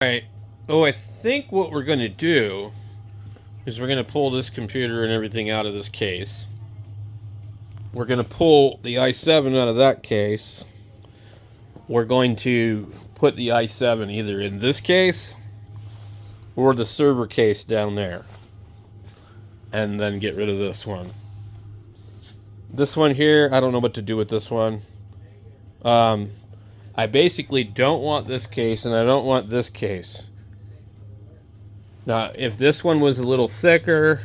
Alright, oh, I think what we're going to do is we're going to pull this computer and everything out of this case. We're going to pull the i7 out of that case. We're going to put the i7 either in this case or the server case down there. And then get rid of this one. This one here, I don't know what to do with this one. I basically don't want this case and I don't want this case. Now, if this one was a little thicker,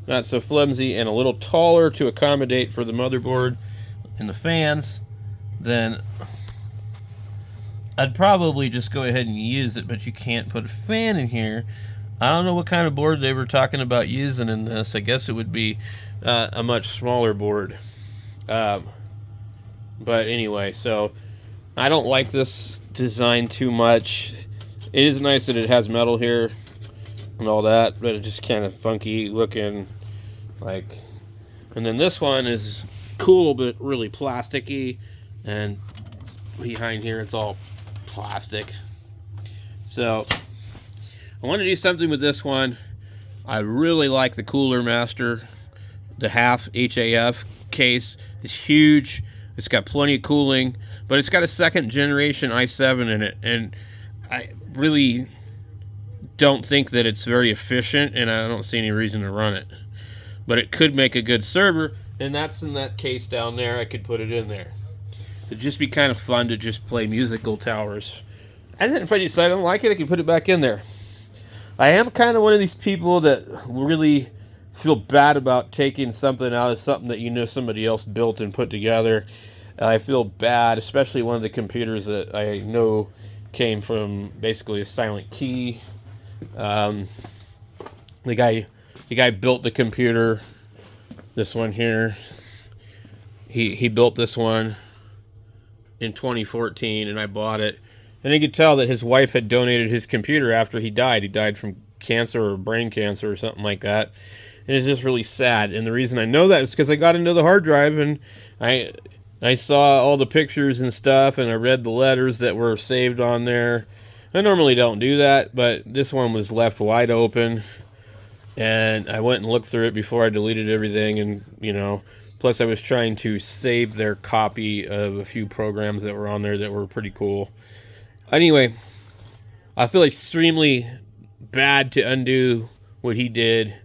not so flimsy, and a little taller to accommodate for the motherboard and the fans, then I'd probably just go ahead and use it, but you can't put a fan in here. I don't know what kind of board they were talking about using in this. I guess it would be a much smaller board. But anyway, so I don't like this design too much. It is nice that it has metal here and all that, but it's just kind of funky looking. And then this one is cool, but really plasticky. And behind here, it's all plastic. So I want to do something with this one. I really like the Cooler Master, the HAF, HAF case. It's huge. It's got plenty of cooling, but it's got a second generation i7 in it, and I really don't think that it's very efficient, and I don't see any reason to run it. But it could make a good server, and that's in that case down there. I could put it in there. It'd just be kind of fun to just play musical towers. And then if I decide I don't like it, I can put it back in there. I am kind of one of these people that really feel bad about taking something out of something that you know somebody else built and put together. I feel bad, especially one of the computers that I know came from basically a silent key. The guy built the computer. This one here, he built this one in 2014, and I bought it. And you could tell that his wife had donated his computer after he died. He died from cancer or brain cancer or something like that. And it's just really sad. And the reason I know that is because I got into the hard drive and I saw all the pictures and stuff, and I read the letters that were saved on there. I normally don't do that, but this one was left wide open. And I went and looked through it before I deleted everything, and, you know, plus I was trying to save their copy of a few programs that were on there that were pretty cool. Anyway, I feel extremely bad to undo what he did,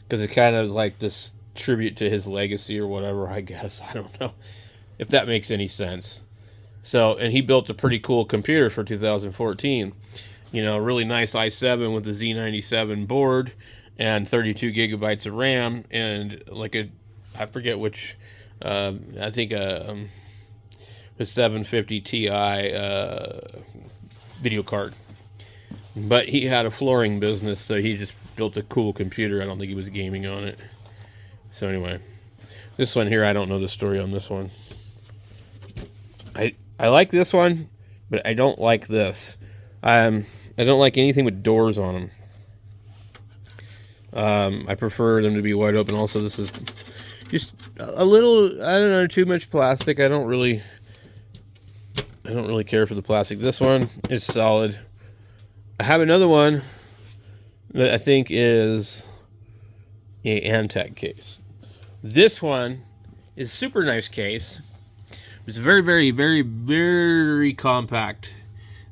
because it kind of like this tribute to his legacy or whatever, I guess. I don't know if that makes any sense. So, and he built a pretty cool computer for 2014. You know, a really nice i7 with the Z97 board and 32 gigabytes of RAM and like I forget which, I think a 750 Ti video card. But he had a flooring business, so he just built a cool computer. I don't think he was gaming on it. So anyway, this one here, I don't know the story on this one. I like this one, but I don't like this. I don't like anything with doors on them. I prefer them to be wide open. Also, this is just a little, I don't know, too much plastic. I don't really care for the plastic. This one is solid. I have another one that I think is a Antec case. This one is a super nice case. It's very, very, very, very compact.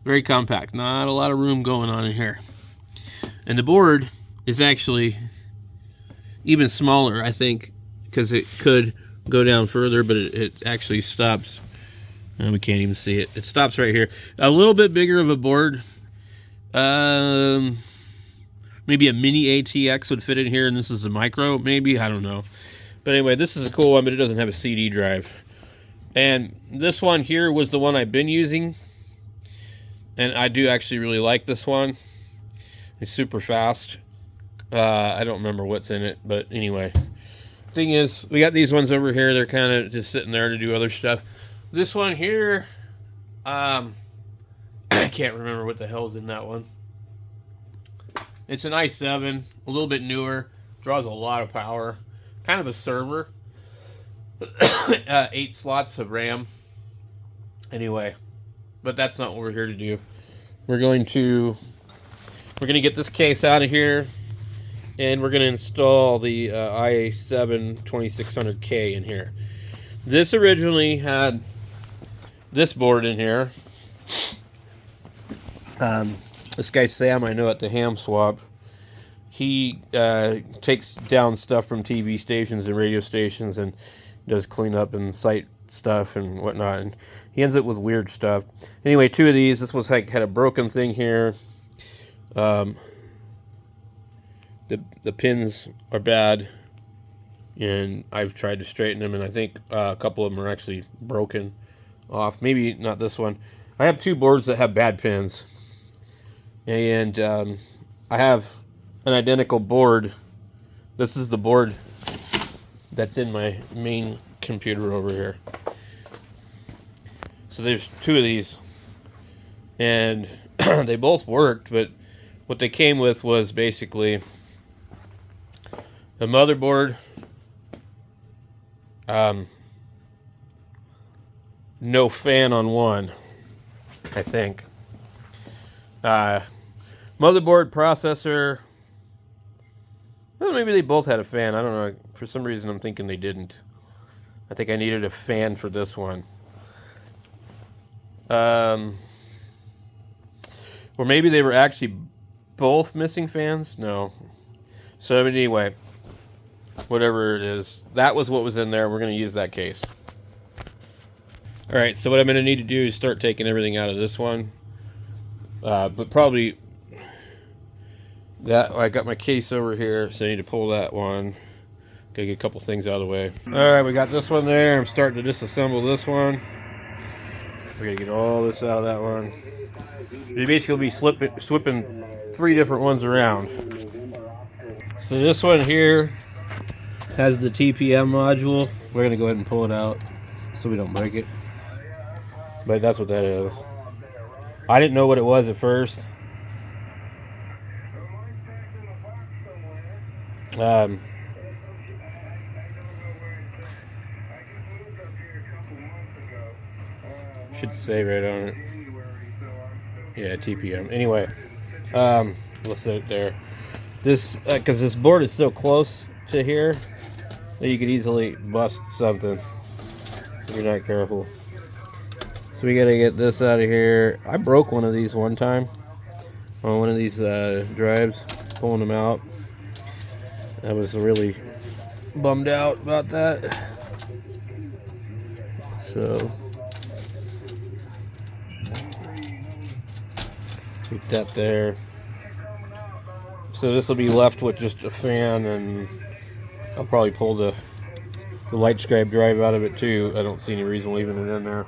Very compact. Not a lot of room going on in here. And the board is actually even smaller, I think, because it could go down further, but it actually stops. And we can't even see it. It stops right here. A little bit bigger of a board. Maybe a mini ATX would fit in here, and this is a micro, maybe. I don't know. But anyway, this is a cool one, but it doesn't have a CD drive. And this one here was the one I've been using. And I do actually really like this one. It's super fast. I don't remember what's in it, but anyway. Thing is, we got these ones over here. They're kind of just sitting there to do other stuff. This one here, I can't remember what the hell's in that one. It's an i7, a little bit newer. Draws a lot of power. Kind of a server. 8 slots of RAM. Anyway, but that's not what we're here to do. We're going to We're going to get this case out of here, and we're going to install the IA7 2600K in here. This originally had this board in here. This guy Sam, I know at the Ham Swap, he takes down stuff from TV stations and radio stations and does cleanup and site stuff and whatnot, and he ends up with weird stuff. Anyway, two of these. This was like had a broken thing here. The pins are bad, and I've tried to straighten them, and I think a couple of them are actually broken off. Maybe not this one. I have two boards that have bad pins, and I have an identical board. This is the board that's in my main computer over here. So there's two of these, and they both worked, but what they came with was basically a motherboard, no fan on one, I think. Motherboard, processor. Well, maybe they both had a fan. I don't know. For some reason, I'm thinking they didn't. I think I needed a fan for this one. Or maybe they were actually both missing fans. No. So anyway, whatever it is, that was what was in there. We're going to use that case. All right. So what I'm going to need to do is start taking everything out of this one. But probably that I got my case over here, so I need to pull that one. Gotta get a couple things out of the way. All right, we got this one there. I'm starting to disassemble this one. We gotta get all this out of that one. You basically be swapping three different ones around. So this one here has the TPM module. We're gonna go ahead and pull it out so we don't break it. But that's what that is. I didn't know what it was at first. Should say right on it. Yeah, TPM. Anyway, let's set it there. This, because this board is so close to here that you could easily bust something if you're not careful. So we gotta get this out of here. I broke one of these one time on one of these drives, pulling them out. I was really bummed out about that. So keep that there. So this will be left with just a fan, and I'll probably pull the light scribe drive out of it too. I don't see any reason leaving it in there.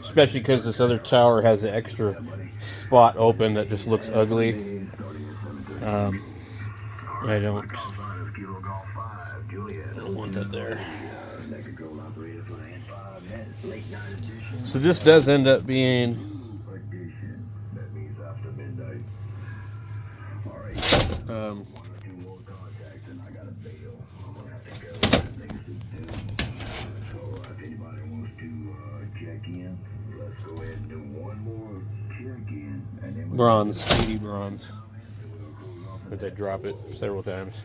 Especially because this other tower has an extra spot open that just looks ugly. I don't want that there. So this does end up being bronze, 80 bronze. But they drop it several times.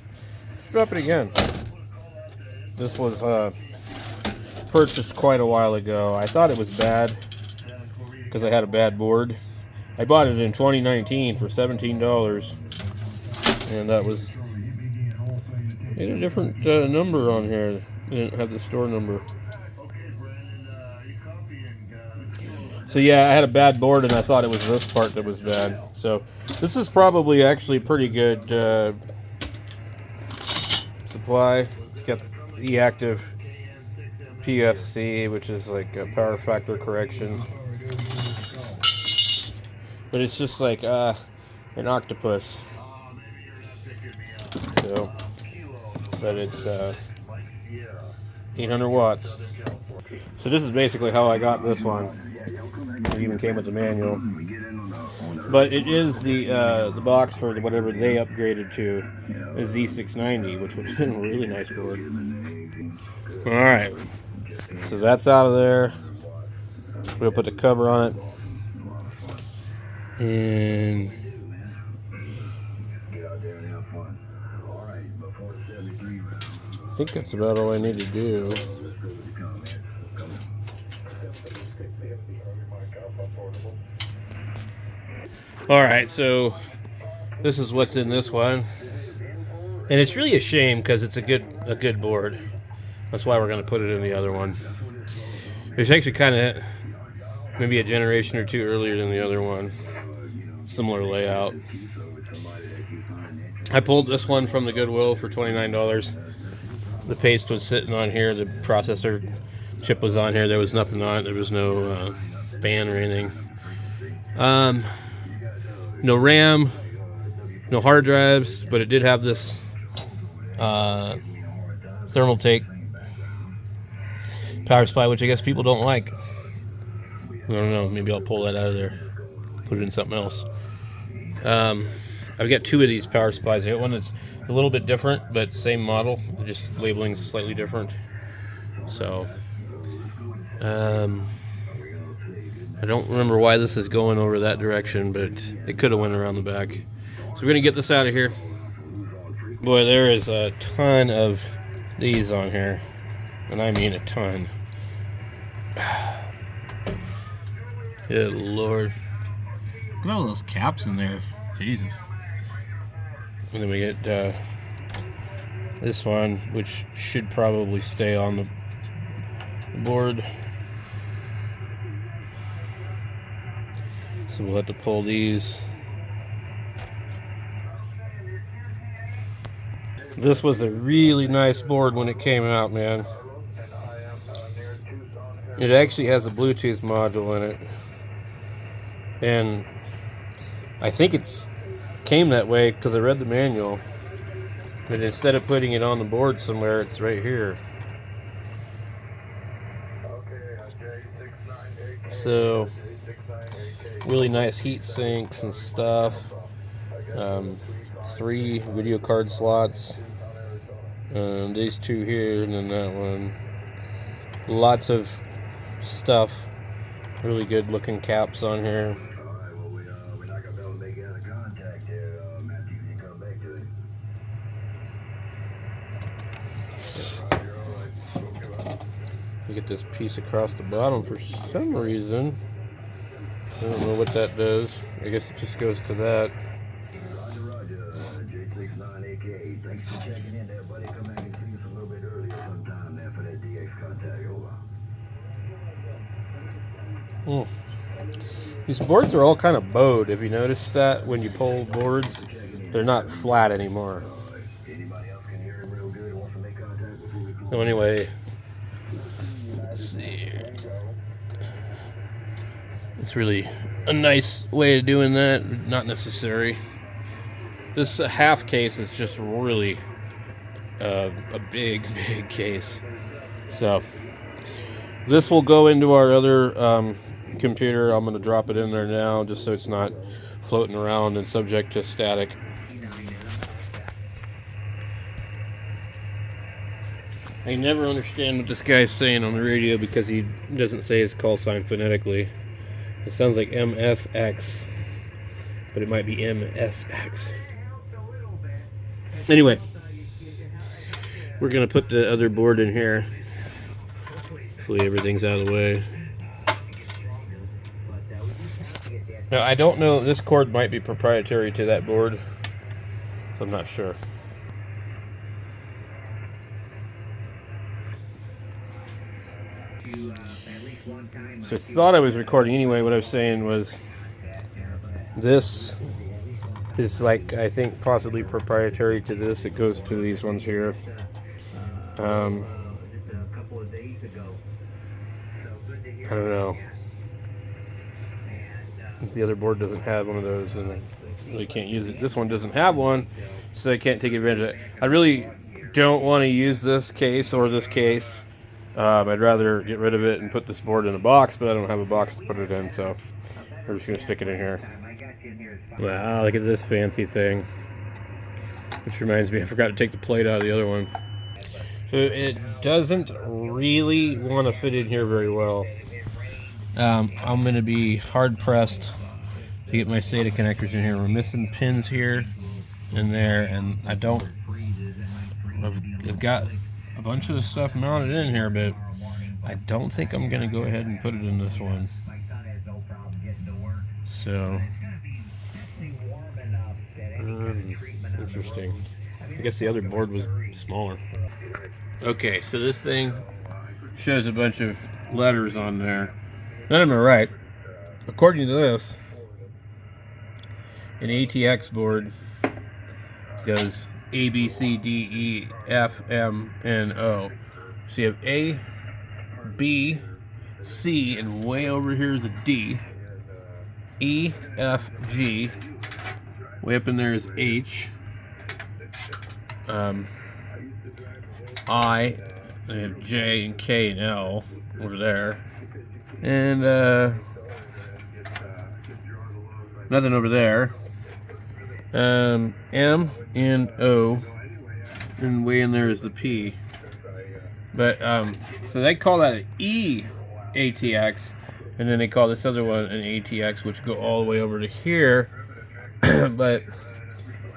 Let's drop it again. This was purchased quite a while ago. I thought it was bad because I had a bad board. I bought it in 2019 for $17, and that was it had a different number on here. It didn't have the store number. So yeah, I had a bad board, and I thought it was this part that was bad. So this is probably actually pretty good supply. It's got the active PFC, which is like a power factor correction. But it's just like an octopus. So, but it's 800 watts. So this is basically how I got this one. It even came with the manual. But it is the box for whatever they upgraded to, a Z690, which would have been a really nice board. Alright, so that's out of there. We'll put the cover on it. And I think that's about all I need to do. Alright, so this is what's in this one. And it's really a shame because it's a good board. That's why we're going to put it in the other one. It's actually kind of maybe a generation or two earlier than the other one. Similar layout. I pulled this one from the Goodwill for $29. The paste was sitting on here. The processor chip was on here. There was nothing on it. There was no fan or anything. No RAM, no hard drives, but it did have this thermal take power supply, which I guess people don't like. I don't know. Maybe I'll pull that out of there, put it in something else. I've got two of these power supplies. I got one that's a little bit different, but same model, just labeling's slightly different. So, I don't remember why this is going over that direction, but it could have went around the back. So we're gonna get this out of here. Boy, there is a ton of these on here, and I mean a ton. Good Lord. Look at all those caps in there. Jesus. And then we get this one, which should probably stay on the board. So we'll have to pull these. This was a really nice board when it came out, man. It actually has a Bluetooth module in it. And I think it's came that way because I read the manual. But instead of putting it on the board somewhere, it's right here. So really nice heat sinks and stuff. 3 video card slots. These 2 here and then that one. Lots of stuff. Really good looking caps on here. You get this piece across the bottom for some reason. I don't know what that does. I guess it just goes to that. These boards are all kind of bowed. Have you noticed that when you pull boards, they're not flat anymore? So anyway, let's see here. It's really a nice way of doing that. Not necessary. This HAF case is just really a big case. So this will go into our other computer. I'm going to drop it in there now just so it's not floating around and subject to static. I never understand what this guy's saying on the radio because he doesn't say his call sign phonetically. It sounds like MFX, but it might be MSX. Anyway, we're going to put the other board in here. Hopefully everything's out of the way. Now, I don't know, this cord might be proprietary to that board, so I'm not sure. So I thought I was recording anyway. What I was saying was this is like, I think possibly proprietary to this. It goes to these ones here. I don't know. If the other board doesn't have one of those, then I really can't use it. This one doesn't have one, so I can't take advantage of it. I really don't want to use this case or this case. I'd rather get rid of it and put this board in a box, but I don't have a box to put it in, so we're just going to stick it in here. Wow, look at this fancy thing. Which reminds me, I forgot to take the plate out of the other one. So it doesn't really want to fit in here very well. I'm going to be hard-pressed to get my SATA connectors in here. We're missing pins here and there, and I've got a bunch of the stuff mounted in here, but I don't think I'm going to go ahead and put it in this one. So, interesting. I guess the other board was smaller. Okay, so this thing shows a bunch of letters on there. None of them are right. According to this, an ATX board goes A, B, C, D, E, F, M, N, O. So you have A, B, C, and way over here is a D. E, F, G. Way up in there is H. I, and have J and K and L over there. And nothing over there. M and O, and way in there is the P. But so they call that an E ATX, and then they call this other one an ATX, which go all the way over to here. But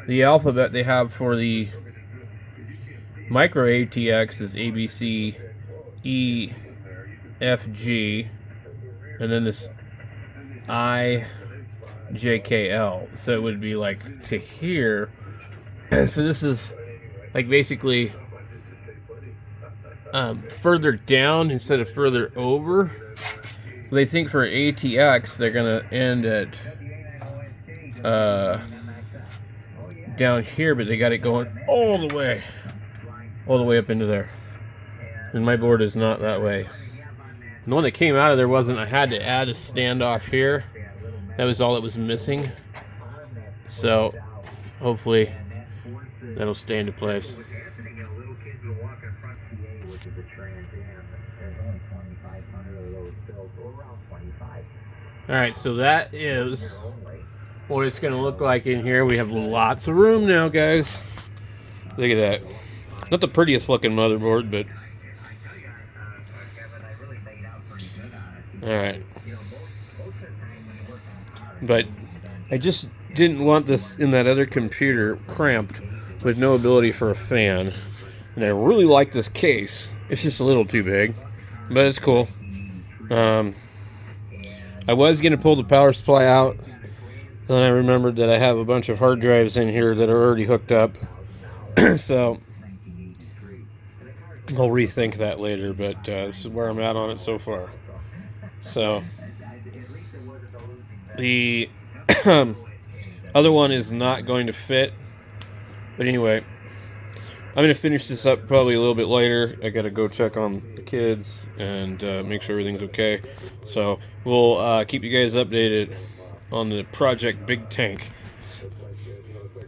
the alphabet they have for the micro ATX is A, B, C, E, F, G, and then this I, J, K, L. So it would be like to here. So this is like basically further down instead of further over. They think for ATX they're gonna end at down here, but they got it going all the way up into there. And my board is not that way. And the one that came out of there wasn't. I had to add a standoff here. That was all that was missing. So hopefully that'll stay into place. Alright, so that is what it's going to look like in here. We have lots of room now, guys. Look at that. Not the prettiest looking motherboard, but alright. But I just didn't want this in that other computer cramped with no ability for a fan. And I really like this case. It's just a little too big, but it's cool. I was going to pull the power supply out. Then I remembered that I have a bunch of hard drives in here that are already hooked up. So I'll rethink that later, but this is where I'm at on it so far. So the other one is not going to fit. But anyway, I'm going to finish this up probably a little bit later. I got to go check on the kids and make sure everything's okay. So we'll keep you guys updated on the Project Big Tank.